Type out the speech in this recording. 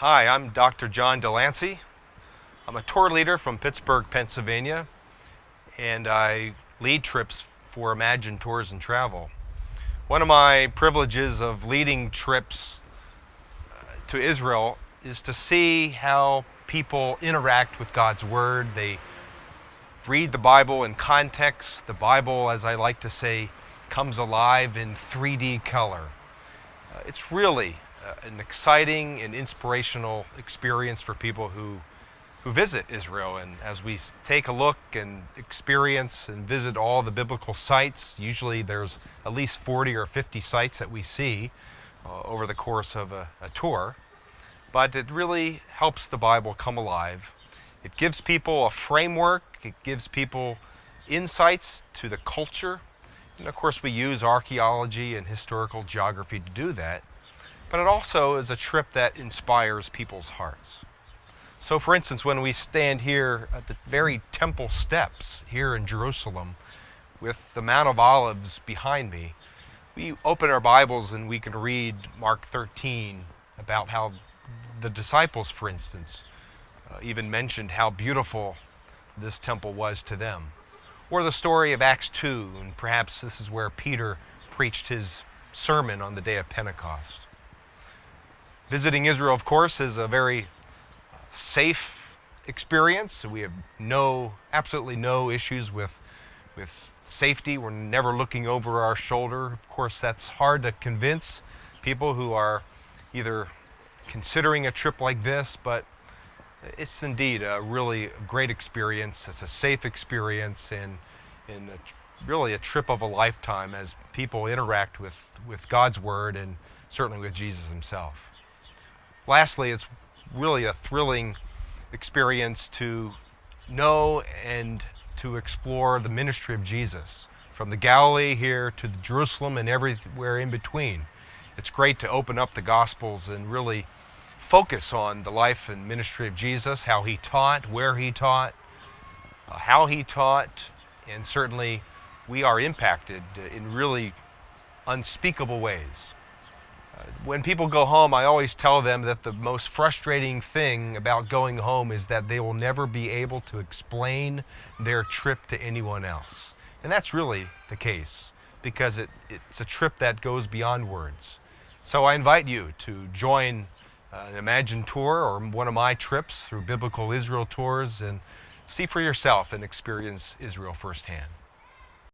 Hi, I'm Dr. John Delancey. I'm a tour leader from Pittsburgh, Pennsylvania, and I lead trips for Imagine Tours and Travel. One of my privileges of leading trips to Israel is to see how people interact with God's Word. They read the Bible in context. The Bible, as I like to say, comes alive in 3D color. It's really an exciting and inspirational experience for people who visit Israel. And as we take a look and experience and visit all the biblical sites, usually there's at least 40 or 50 sites that we see over the course of a tour. But it really helps the Bible come alive. It gives people a framework. It gives people insights to the culture. And of course, we use archaeology and historical geography to do that. But it also is a trip that inspires people's hearts. So for instance, when we stand here at the very temple steps here in Jerusalem with the Mount of Olives behind me, we open our Bibles and we can read Mark 13 about how the disciples, for instance, even mentioned how beautiful this temple was to them. Or the story of Acts 2, and perhaps this is where Peter preached his sermon on the day of Pentecost. Visiting Israel, of course, is a very safe experience. We have absolutely no issues with safety. We're never looking over our shoulder. Of course, that's hard to convince people who are either considering a trip like this, but it's indeed a really great experience. It's a safe experience and really a trip of a lifetime as people interact with God's Word and certainly with Jesus himself. Lastly, it's really a thrilling experience to know and to explore the ministry of Jesus from the Galilee here to Jerusalem and everywhere in between. It's great to open up the Gospels and really focus on the life and ministry of Jesus, how he taught, where he taught, how he taught, and certainly we are impacted in really unspeakable ways. When people go home, I always tell them that the most frustrating thing about going home is that they will never be able to explain their trip to anyone else. And that's really the case because it's a trip that goes beyond words. So I invite you to join an Imagine tour or one of my trips through Biblical Israel tours and see for yourself and experience Israel firsthand.